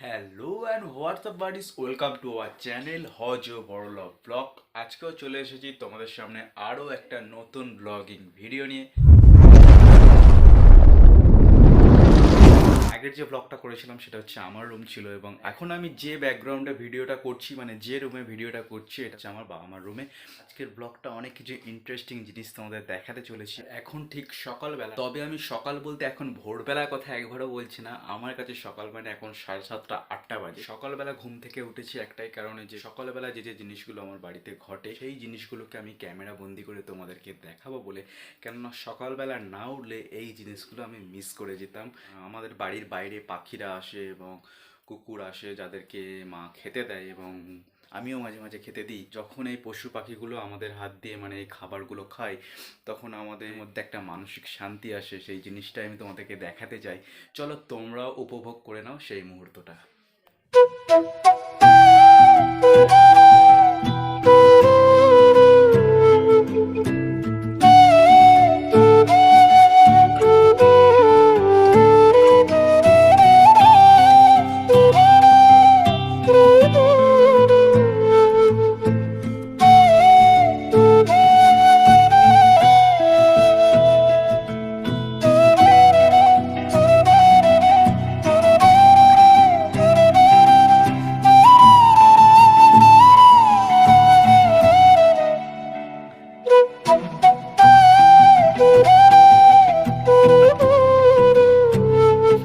Hello and WhatsApp buddies, welcome to our channel হজ বড়লভ blog. আজকেও চলে এসেছি তোমাদের সামনে আরও একটা নতুন ব্লগিং ভিডিও নিয়ে। আগের যে ব্লগটা করেছিলাম সেটা হচ্ছে আমার রুম ছিল, এবং এখন আমি যে ব্যাকগ্রাউন্ডে ভিডিওটা করছি, মানে যে রুমে ভিডিওটা করছি, এটা হচ্ছে আমার বাবা মার রুমে। আজকের ব্লগটা অনেক কিছু ইন্টারেস্টিং জিনিস তোমাদের দেখাতে চলেছি। এখন ঠিক সকালবেলা, তবে আমি সকাল বলতে এখন ভোরবেলার কথা একবারও বলছি না। আমার কাছে সকাল মানে এখন 7:30 8টা বাজে। সকালবেলা ঘুম থেকে উঠেছি একটাই কারণে, যে সকালবেলা যে যে জিনিসগুলো আমার বাড়িতে ঘটে সেই জিনিসগুলোকে আমি ক্যামেরা বন্দি করে তোমাদেরকে দেখাবো বলে। কেননা সকালবেলা না উঠলে এই জিনিসগুলো আমি মিস করে যেতাম। আমাদের বাড়ির বাইরে পাখিরা আসে এবং কুকুর আসে, যাদেরকে মা খেতে দেয়, এবং আমিও মাঝে মাঝে খেতে দিই। যখন এই পশু পাখিগুলো আমাদের হাত দিয়ে মানে এই খাবারগুলো খায়, তখন আমাদের মধ্যে একটা মানসিক শান্তি আসে। সেই জিনিসটাই আমি তোমাদেরকে দেখাতে চাই। চলো তোমরাও উপভোগ করে নাও সেই মুহূর্তটা।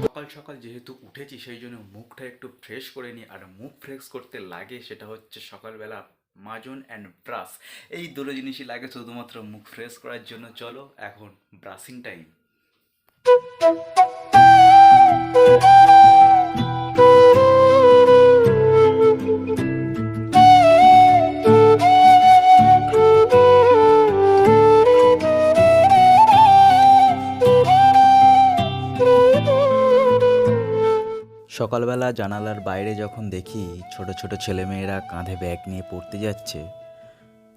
সকাল সকাল যেহেতু উঠেছি, সেই জন্য মুখটা একটু ফ্রেশ করে নিই। আর মুখ ফ্রেশ করতে লাগে সেটা হচ্ছে সকালবেলা মাজুন অ্যান্ড ব্রাশ। এই দুটো জিনিসই লাগে শুধুমাত্র মুখ ফ্রেশ করার জন্য। চলো এখন ব্রাশিং টাইম। সকালবেলা জানালার বাইরে যখন দেখি ছোট ছোট ছেলেমেয়েরা কাঁধে ব্যাগ নিয়ে পড়তে যাচ্ছে,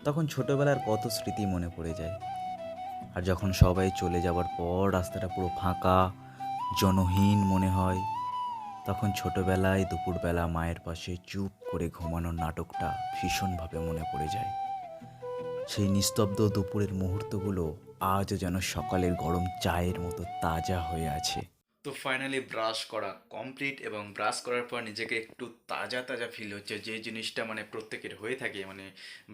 তখন ছোটবেলার কত স্মৃতি মনে পড়ে যায়। আর যখন সবাই চলে যাওয়ার পর রাস্তাটা পুরো ফাঁকা, জনহীন মনে হয়, তখন ছোটবেলায় দুপুরবেলা মায়ের পাশে চুপ করে ঘুমানোর নাটকটা ভীষণভাবে মনে পড়ে যায়। সেই নিস্তব্ধ দুপুরের মুহূর্তগুলো আজও যেন সকালের গরম চায়ের মতো তাজা হয়ে আছে। তো ফাইনালি ব্রাশ করা কমপ্লিট, এবং ব্রাশ করার পর নিজেকে একটু তাজা তাজা ফিল হচ্ছে, যে জিনিসটা মানে প্রত্যেকের হয়ে থাকে। মানে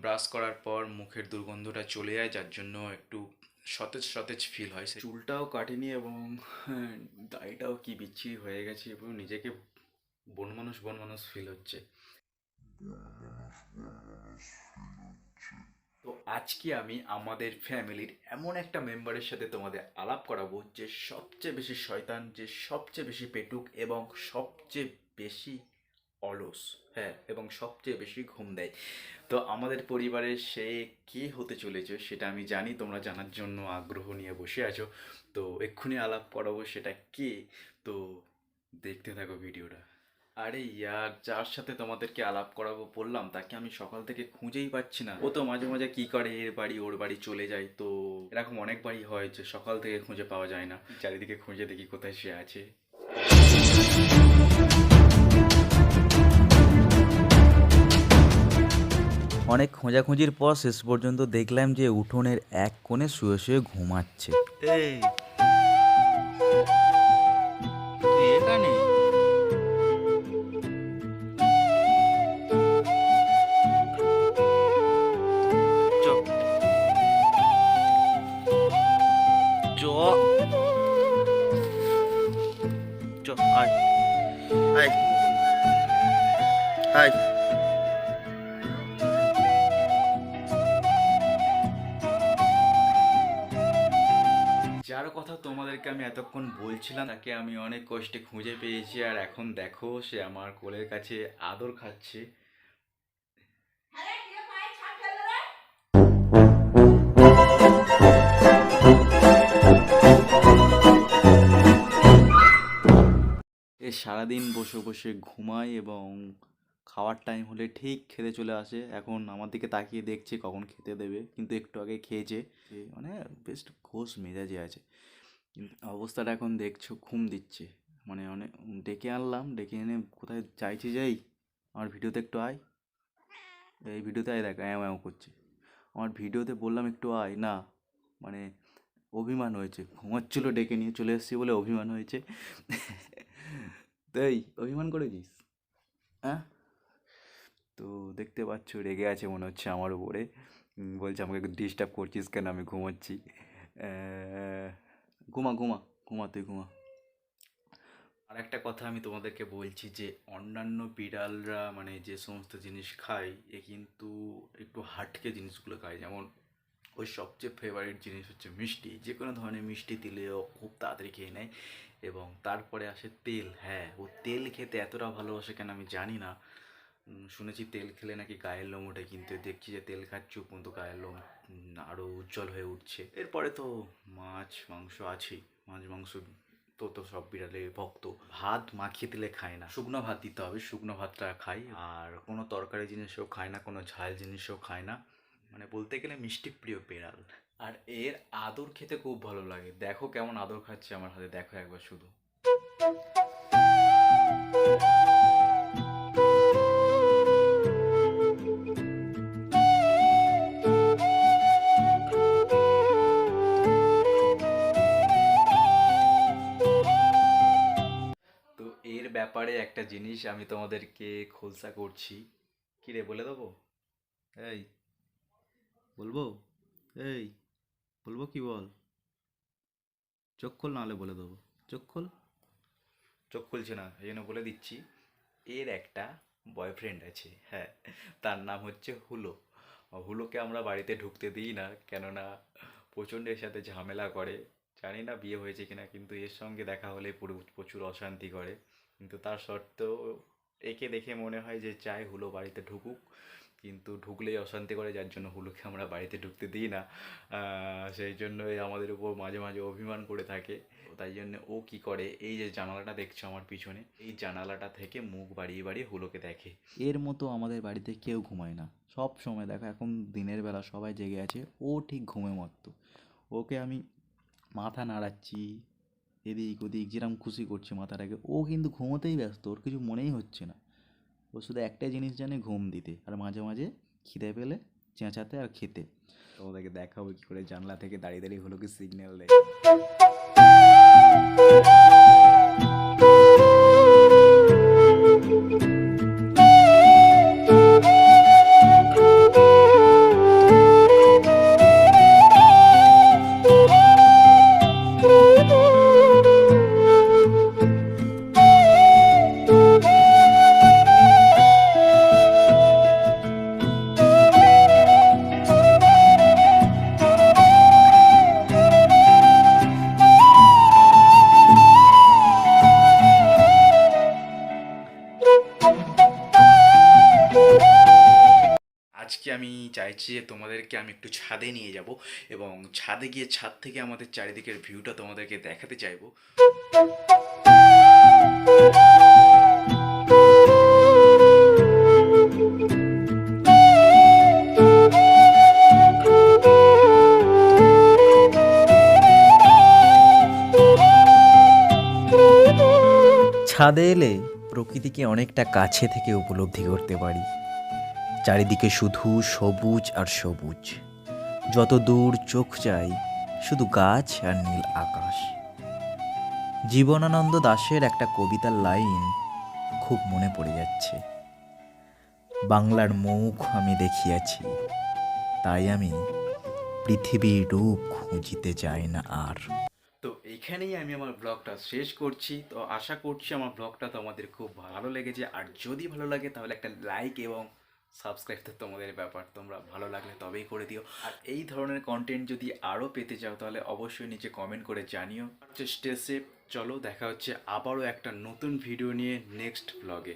ব্রাশ করার পর মুখের দুর্গন্ধটা চলে যায়, যার জন্য একটু সতেজ সতেজ ফিল হয়। চুলটাও কাটেনি, এবং দাড়িটাও কি বিচ্ছিরি হয়ে গেছে, এবং নিজেকে বন মানুষ ফিল হচ্ছে। তো আজকে আমি আমাদের ফ্যামিলির এমন একটা মেম্বারের সাথে তোমাদের আলাপ করাবো, যে সবচেয়ে বেশি শয়তান, যে সবচেয়ে বেশি পেটুক, এবং সবচেয়ে বেশি অলস। হ্যাঁ, এবং সবচেয়ে বেশি ঘুম দেয়। তো আমাদের পরিবারের সে কে হতে চলেছে সেটা আমি জানি, তোমরা জানার জন্য আগ্রহ নিয়ে বসে আছো। তো এক্ষুনি আলাপ করাবো সেটা কে। তো দেখতে থাকো ভিডিওটা। আরে ইয়ার, যার সাথে তোমাদেরকে আলাপ করাবো বললাম, তাকে আমি সকাল থেকে খুঁজেই পাচ্ছি না। ও তো মাঝে মাঝে কি করে, এর বাড়ি ওর বাড়ি চলে যায়। তো এরকম অনেকবারই হয় যে সকাল থেকে খুঁজে পাওয়া যায় না। চারিদিকে খুঁজে দেখি কোথায় সে আছে। অনেক খোঁজাখুঁজির পর শেষ পর্যন্ত দেখলাম যে উঠোনের এক কোণে শুয়ে শুয়ে ঘুমাচ্ছে। এই তুই এখানে? চ চ চ আয় আয় আয়। যার কথা তোমাদেরকে আমি এতক্ষণ বলছিলাম, তাকে আমি অনেক কষ্টে খুঁজে পেয়েছি। আর এখন দেখো সে আমার কোলের কাছে আদর খাচ্ছে। এ সারাদিন বসে বসে ঘুমায়, এবং খাওয়ার টাইম হলে ঠিক খেতে চলে আসে। এখন আমার দিকে তাকিয়ে দেখছে কখন খেতে দেবে, কিন্তু একটু আগে খেয়েছে। মানে বেশ ঘোষ মেজাজে আছে, কিন্তু অবস্থাটা এখন দেখছো ঘুম দিচ্ছে। মানে অনেক ডেকে আনলাম, ডেকে এনে কোথায় চাইছি যাই, আমার ভিডিওতে একটু আয়, এই ভিডিওতে আয়, দেখ অ্যাও অ্যাও করছে। আমার ভিডিওতে বললাম একটু আয়, না মানে অভিমান হয়েছে, ঘুমাচ্ছিল ডেকে নিয়ে চলে এসেছি বলে অভিমান হয়েছে। তাই অভিমান করেছিস? হ্যাঁ, তো দেখতে পাচ্ছ রেগে আছে মনে হচ্ছে আমার উপরে। বলছে আমাকে ডিস্টার্ব করছিস কেন, আমি ঘুমোচ্ছি। ঘুমা ঘুমা ঘুমা, তুই ঘুমা। আর একটা কথা আমি তোমাদেরকে বলছি যে অন্যান্য বিড়ালরা মানে যে সমস্ত জিনিস খায়, এ কিন্তু একটু হাটকে জিনিসগুলো খায়। যেমন ওই সবচেয়ে ফেভারিট জিনিস হচ্ছে মিষ্টি, যে কোনো ধরনের মিষ্টি দিলেও খুব তাড়াতাড়ি খেয়ে নেয়। এবং তারপরে আসে তেল। হ্যাঁ, ও তেল খেতে এতটা ভালোবাসে কেন আমি জানি না। শুনেছি তেল খেলে নাকি গায়ের লোম ওঠে, কিন্তু দেখছি যে তেল খাচ্ছি কিন্তু গায়ের লোম আরও উজ্জ্বল হয়ে উঠছে। এরপরে তো মাছ মাংস আছেই, মাছ মাংস তো সব বিড়ালে ভক্ত। ভাত মাখিয়ে দিলে খায় না, শুকনো ভাত দিতে হবে, শুকনো ভাতটা খাই। আর কোনো তরকারি জিনিসও খায় না, কোনো ঝাল জিনিসও খায় না। মানে বলতে গেলে মিষ্টি প্রিয় বিড়াল। আর এর আদর খেতে খুব ভালো লাগে। দেখো কেমন আদর খাচ্ছে আমার হাতে, দেখো একবার শুধু। তো এর ব্যাপারে একটা জিনিস আমি তোমাদেরকে খোলসা করছি। কি রে, বলে দেবো? এই বলবো, এই বলবো কি, বল। চোখ খোল, নাহলে বলে দেবো। চোখ খোল। চোখ খুলছে না, এই জন্য বলে দিচ্ছি। এর একটা বয়ফ্রেন্ড আছে, হ্যাঁ, তার নাম হচ্ছে হুলো। হুলোকে আমরা বাড়িতে ঢুকতে দিই না, কেননা প্রচণ্ড এর সাথে ঝামেলা করে। জানি না বিয়ে হয়েছে কিনা, কিন্তু এর সঙ্গে দেখা হলে পুরো প্রচুর অশান্তি করে। কিন্তু তার সত্ত্বেও একে দেখে মনে হয় যে চাই হুলো বাড়িতে ঢুকুক, কিন্তু ঢুকলেই অশান্তি করে, যার জন্য হুলোকে আমরা বাড়িতে ঢুকতে দিই না। সেই জন্যই আমাদের উপর মাঝে মাঝে অভিমান করে থাকে। তাই জন্য ও কি করে, এই যে জানালাটা দেখছো আমার পিছনে, এই জানালাটা থেকে মুখ বাড়িয়ে বাড়িয়ে হুলোকে দেখে। এর মতো আমাদের বাড়িতে কেউ ঘুমায় না, সব সময় দেখো এখন দিনের বেলা সবাই জেগে আছে, ও ঠিক ঘুমে মত্ত। ওকে আমি মাথা নাড়াচ্ছি এদিক ওদিক, যেরকম খুশি করছি মাথাটাকে, ও কিন্তু ঘুমোতেই ব্যস্ত, ওর কিছু মনেই হচ্ছে না। ও শুধু একটাই জিনিস জানে, ঘুম দিতে, আর মাঝে মাঝে খিদে পেলে চেঁচাতে আর খেতে। তো ওদেরকে দেখাবো কি করে জানলা থেকে দাঁড়িয়ে দাঁড়িয়ে হুলোকে সিগন্যাল দেয়। আজকে আমি চাইছি যে তোমাদেরকে আমি একটু ছাদে নিয়ে যাব, এবং ছাদে গিয়ে ছাদ থেকে আমাদের চারিদিকের ভিউটা তোমাদেরকে দেখাতে চাইবো। ছাদে এলে প্রকৃতিকে অনেকটা কাছে থেকে উপলব্ধি করতে পারি। চারিদিকে শুধু সবুজ আর সবুজ, যত দূর চোখ যায় শুধু গাছ আর নীল আকাশ। জীবনানন্দ দাশের একটা কবিতার লাইন খুব মনে পড়ে যাচ্ছে, বাংলার মুখ আমি দেখিয়াছি, তাই আমি পৃথিবীর রূপ খুঁজিতে যাই না আর। তো এইখানেই আমি আমার ব্লগটা শেষ করছি। তো আশা করছি আমার ব্লগটা তোমাদের খুব ভালো লেগেছে, আর যদি ভালো লাগে তাহলে একটা লাইক এবং সাবস্ক্রাইব তো তোমাদের ব্যাপার, তোমরা ভালো লাগলে তবেই করে দিও। আর এই ধরনের কন্টেন্ট যদি আরও পেতে চাও তাহলে অবশ্যই নিচে কমেন্ট করে জানিও। স্টে সেফ, চলো দেখা হচ্ছে আবারও একটা নতুন ভিডিও নিয়ে নেক্সট ব্লগে।